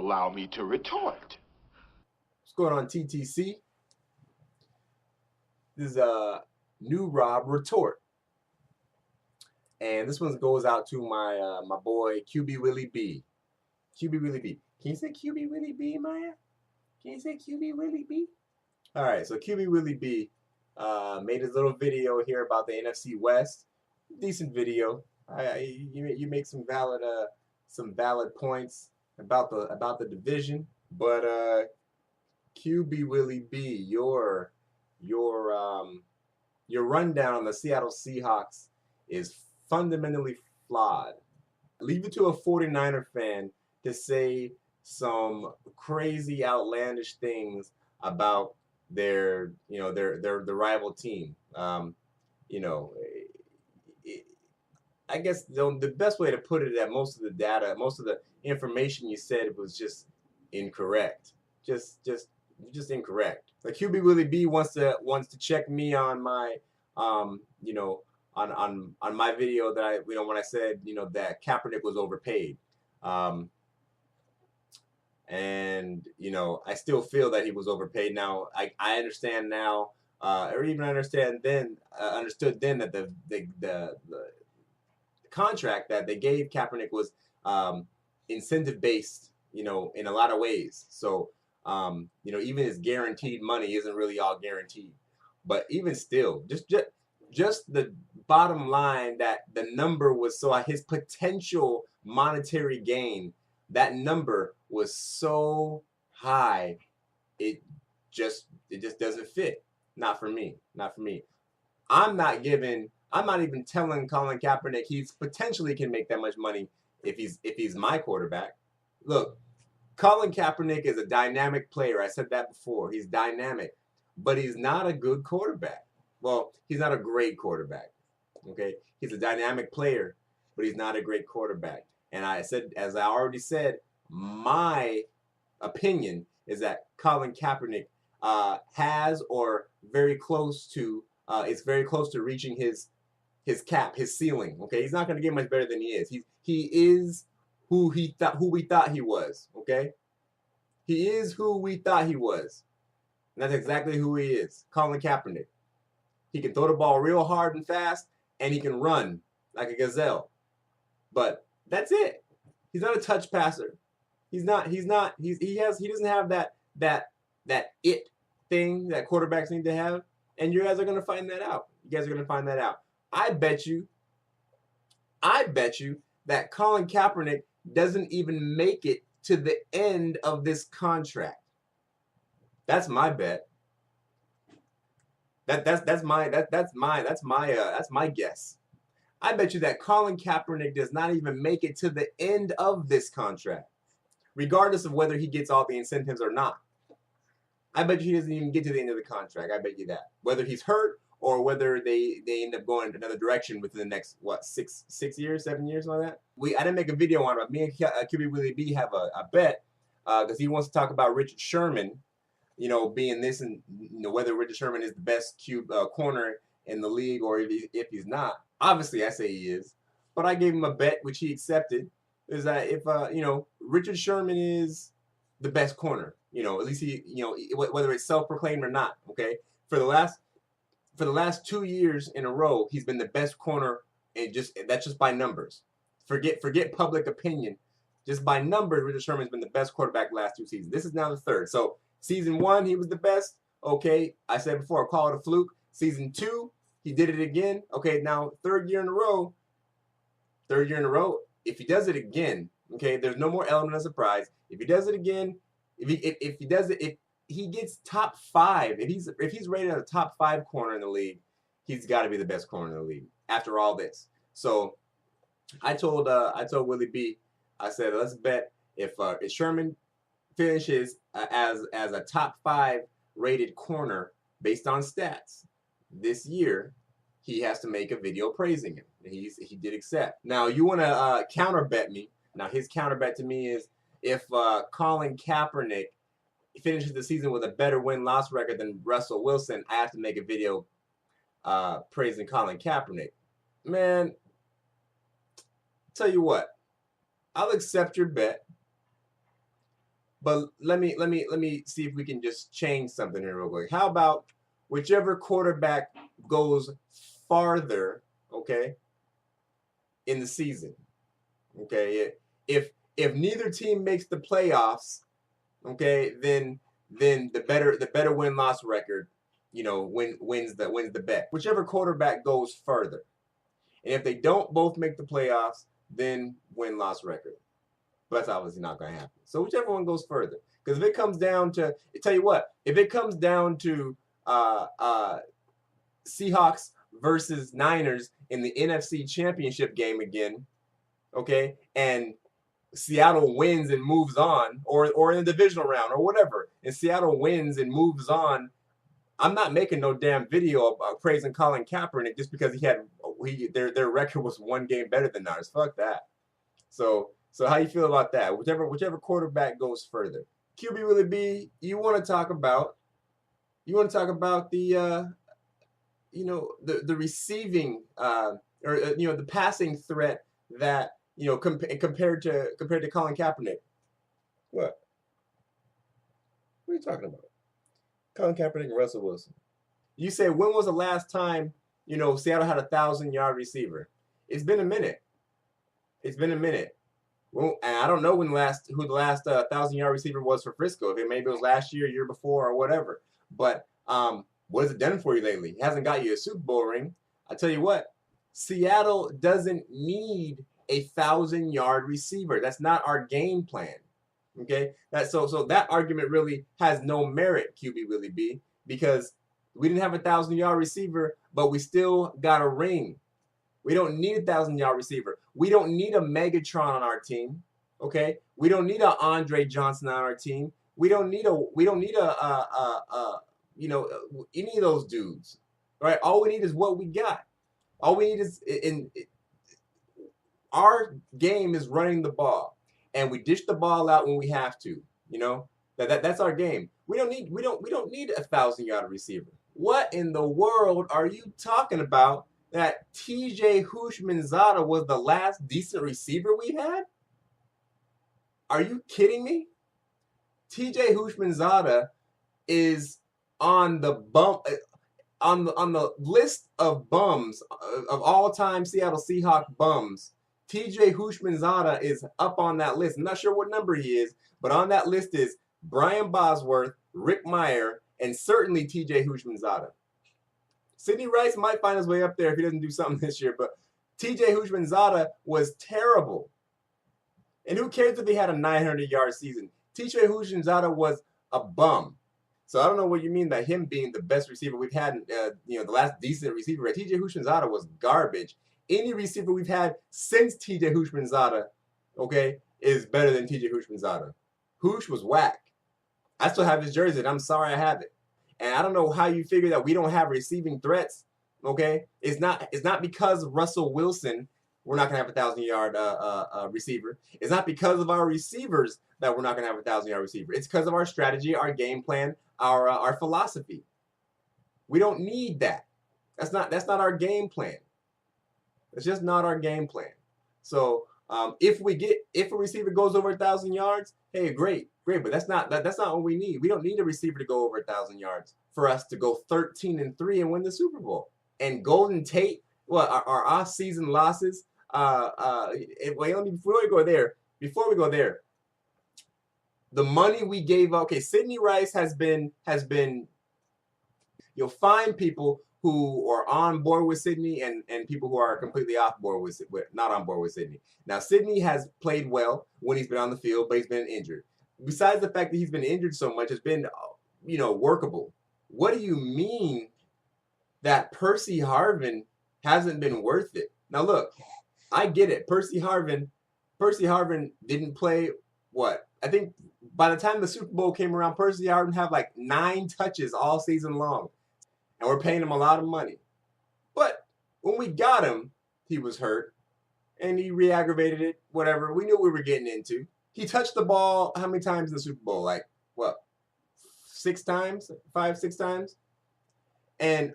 allow me to retort. What's going on, TTC? This is a new Rob retort, and this one goes out to my my boy QBWILLIEB. QBWILLIEB. Can you say QBWILLIEB, Maya? Can you say QBWILLIEB? All right, so QBWILLIEB made his little video here about the NFC West. Decent video. You make some valid points about the division, but QBWILLIEB, your rundown on the Seattle Seahawks is fundamentally flawed. Leave it to a 49er fan to say some crazy, outlandish things about their the rival team. I guess the best way to put it is that most of the data, most of the information you said was just incorrect. Just incorrect. Like QBWILLIEB wants to check me on my on my video that when I said that Kaepernick was overpaid. And I still feel that he was overpaid. Now I understand now, or even understood then that the contract that they gave Kaepernick was incentive based, in a lot of ways. So even his guaranteed money isn't really all guaranteed. But even still, just the bottom line that the number was so his potential monetary gain, that number was so high, it just doesn't fit. Not for me. Not for me. I'm not even telling Colin Kaepernick he's potentially can make that much money if he's my quarterback. Look, Colin Kaepernick is a dynamic player. I said that before. He's dynamic, but he's not a good quarterback. Well, he's not a great quarterback. Okay, he's a dynamic player, but he's not a great quarterback. And I said, as I already said, my opinion is that Colin Kaepernick has or very close to is very close to reaching his cap, his ceiling. Okay, he's not going to get much better than he is. He is who we thought he was. Okay, he is who we thought he was, and that's exactly who he is. Colin Kaepernick. He can throw the ball real hard and fast, and he can run like a gazelle. But that's it. He's not a touch passer. He doesn't have that it thing that quarterbacks need to have. And you guys are gonna find that out. I bet you that Colin Kaepernick doesn't even make it to the end of this contract. That's my bet. That's my guess. I bet you that Colin Kaepernick does not even make it to the end of this contract, regardless of whether he gets all the incentives or not. I bet you he doesn't even get to the end of the contract. I bet you that. Whether he's hurt or whether they end up going another direction within the next, 6 years, 7 years, like that. I didn't make a video on it. Me and QBWILLIEB have a bet because he wants to talk about Richard Sherman, being this, and whether Richard Sherman is the best corner in the league or if he's not. Obviously, I say he is, but I gave him a bet which he accepted. Is that if Richard Sherman is the best corner, at least he, whether it's self-proclaimed or not. Okay, for the last 2 years in a row, he's been the best corner, and that's just by numbers. Forget public opinion. Just by numbers, Richard Sherman's been the best quarterback the last 2 seasons. This is now the third. So season 1, he was the best. Okay, I said before, I call it a fluke. Season 2, he did it again. Okay, now third year in a row. If he does it again, okay, there's no more element of surprise. If he does it again, if he gets top 5, if he's rated as a top 5 corner in the league, he's got to be the best corner in the league after all this. So I told WILLIEB, I said, let's bet if Sherman finishes as a top 5 rated corner based on stats this year, he has to make a video praising him. And he did accept. Now you want to counter bet me. Now his counter bet to me is if Colin Kaepernick finishes the season with a better win-loss record than Russell Wilson, I have to make a video praising Colin Kaepernick. Man, tell you what, I'll accept your bet. But let me see if we can just change something here real quick. How about whichever quarterback goes farther, okay, in the season, okay? If neither team makes the playoffs, okay, then the better win-loss record, wins the bet. Whichever quarterback goes further. And if they don't both make the playoffs, then win-loss record. But that's obviously not going to happen. So whichever one goes further. Because if it comes down to, I tell you what, if it comes down to Seahawks versus Niners in the NFC Championship game again, okay, and Seattle wins and moves on, or in the divisional round or whatever, and Seattle wins and moves on, I'm not making no damn video of praising Colin Kaepernick just because their record was one game better than ours. Fuck that. So how you feel about that? Whichever quarterback goes further. QB Willie B, you want to talk about the the receiving or the passing threat that compared to Colin Kaepernick. What are you talking about? Colin Kaepernick and Russell Wilson. You say, when was the last time Seattle had a 1,000-yard receiver? It's been a minute. Well, and I don't know who the last 1,000-yard receiver was for Frisco. Maybe it was last year, year before, or whatever. But what has it done for you lately? It hasn't got you a Super Bowl ring. I tell you what, Seattle doesn't need a 1,000-yard receiver. That's not our game plan. Okay, so that argument really has no merit, QB Willie B, because we didn't have a 1,000-yard receiver, but we still got a ring. We don't need a 1,000-yard receiver. We don't need a Megatron on our team. Okay, we don't need a Andre Johnson on our team. We don't need any of those dudes. Right? All we need is what we got. All we need is our game is running the ball. And we dish the ball out when we have to. That's our game. We don't need a 1,000-yard receiver. What in the world are you talking about? That TJ Houshmandzadeh was the last decent receiver we had? Are you kidding me? TJ Houshmandzadeh is on the list of bums of all-time Seattle Seahawks bums. TJ Houshmandzadeh is up on that list. I'm not sure what number he is, but on that list is Brian Bosworth, Rick Meyer, and certainly TJ Houshmandzadeh. Sidney Rice might find his way up there if he doesn't do something this year, but TJ Houshmandzadeh was terrible. And who cares if he had a 900-yard season? TJ Houshmandzadeh was a bum. So I don't know what you mean by him being the best receiver we've had, the last decent receiver. TJ Houshmandzadeh was garbage. Any receiver we've had since TJ Houshmandzadeh, okay, is better than TJ Houshmandzadeh. Hoosh was whack. I still have his jersey, and I'm sorry I have it. And I don't know how you figure that we don't have receiving threats, okay? It's not because of Russell Wilson we're not going to have a 1,000-yard receiver. It's not because of our receivers that we're not going to have a 1,000-yard receiver. It's because of our strategy, our game plan, our philosophy. We don't need that. That's not our game plan. It's just not our game plan. So if a receiver goes over 1,000 yards, hey, great, but that's not what we need. We don't need a receiver to go over 1,000 yards for us to go 13-3 and win the Super Bowl. And Golden Tate, our off-season losses. Before we go there, the money we gave up. Okay, Sidney Rice has been. You'll find people who are on board with Sidney and people who are completely off board with not on board with Sidney. Now, Sidney has played well when he's been on the field, but he's been injured. Besides the fact that he's been injured so much, it's been, workable. What do you mean that Percy Harvin hasn't been worth it? Now, look, I get it. Percy Harvin didn't play, I think by the time the Super Bowl came around, Percy Harvin had like 9 touches all season long. And we're paying him a lot of money. But when we got him, he was hurt. And he re-aggravated it, whatever. We knew what we were getting into. He touched the ball how many times in the Super Bowl? 6 times? 5, 6 times? And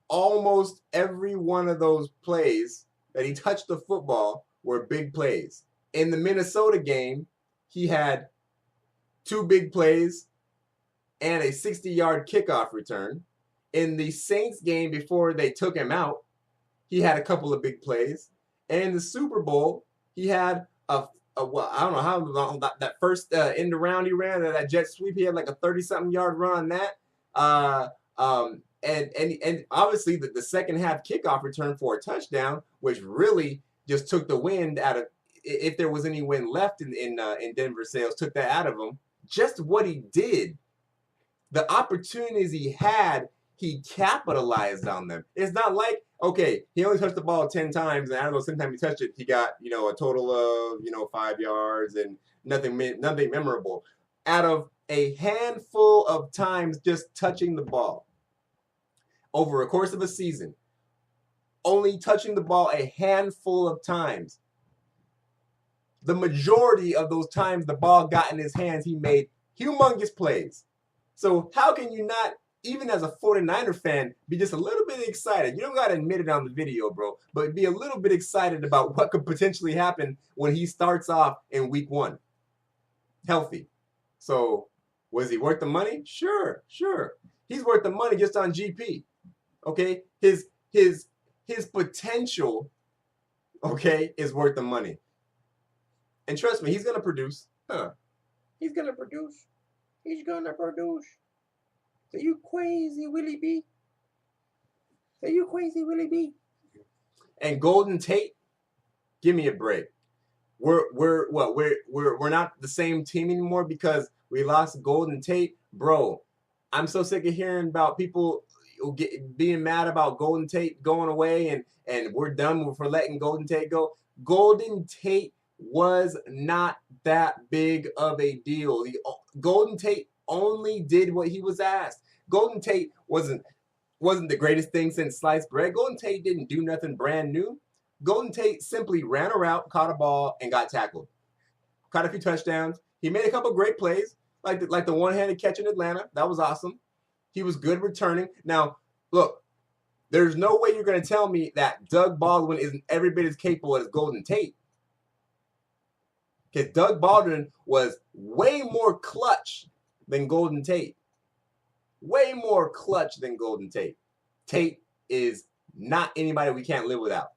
almost every one of those plays that he touched the football were big plays. In the Minnesota game, he had 2 big plays, and a 60-yard kickoff return. In the Saints game before they took him out, he had a couple of big plays. And in the Super Bowl, he had well, I don't know how long that first end around he ran, that jet sweep, he had like a 30-something yard run on that. And obviously the second half kickoff return for a touchdown, which really just took the wind out of, if there was any wind left in Denver sails, took that out of him. Just what he did, the opportunities he had, he capitalized on them. It's not like, okay, he only touched the ball 10 times, and out of those 10 times he touched it, he got, a total of, 5 yards and nothing memorable. Out of a handful of times just touching the ball over a course of a season, only touching the ball a handful of times, the majority of those times the ball got in his hands, he made humongous plays. So how can you not, even as a 49er fan, be just a little bit excited? You don't got to admit it on the video, bro, but be a little bit excited about what could potentially happen when he starts off in week 1 healthy. So was he worth the money? Sure. He's worth the money just on GP. Okay? His potential, okay, is worth the money. And trust me, he's going to produce. He's going to produce. So you crazy, Willie B? And Golden Tate, give me a break. We're not the same team anymore because we lost Golden Tate, bro. I'm so sick of hearing about people being mad about Golden Tate going away and we're done for letting Golden Tate go. Golden Tate was not that big of a deal. Golden Tate only did what he was asked. Golden Tate wasn't the greatest thing since sliced bread. Golden Tate didn't do nothing brand new. Golden Tate simply ran a route, caught a ball, and got tackled. Caught a few touchdowns. He made a couple great plays, like the one-handed catch in Atlanta. That was awesome. He was good returning. Now, look, there's no way you're going to tell me that Doug Baldwin isn't every bit as capable as Golden Tate. Because Doug Baldwin was way more clutch than Golden Tate. Way more clutch than Golden Tate. Tate is not anybody we can't live without.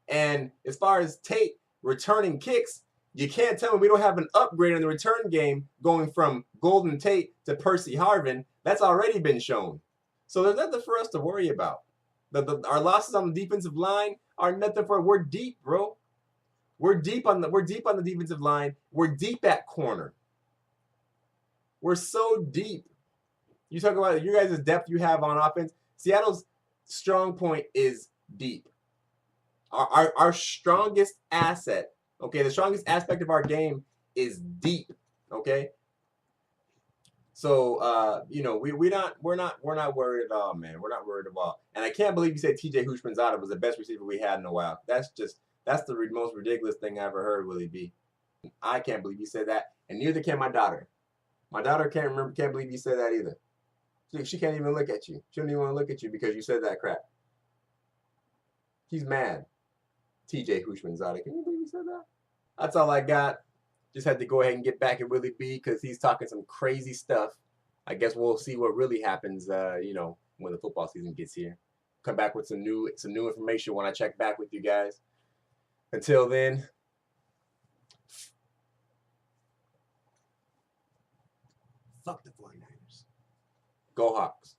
And as far as Tate returning kicks, you can't tell me we don't have an upgrade in the return game going from Golden Tate to Percy Harvin. That's already been shown. So there's nothing for us to worry about. Our losses on the defensive line are nothing for. We're deep, bro. We're deep on the defensive line. We're deep at corner. We're so deep. You talk about you guys' depth you have on offense. Seattle's strong point is deep. Our strongest asset, okay, the strongest aspect of our game is deep, okay. So we're not worried at all, man. We're not worried at all. And I can't believe you said T.J. Houshmandzadeh was the best receiver we had in a while. That's the most ridiculous thing I ever heard, Willie B. I can't believe you said that, and neither can my daughter. My daughter can't believe you said that either. She can't even look at you. She don't even want to look at you because you said that crap. He's mad. T.J. Houshmandzadeh. Can you believe you said that? That's all I got. Just had to go ahead and get back at Willie B because he's talking some crazy stuff. I guess we'll see what really happens, when the football season gets here. Come back with some new information when I check back with you guys. Until then, fuck the 49ers. Go Hawks.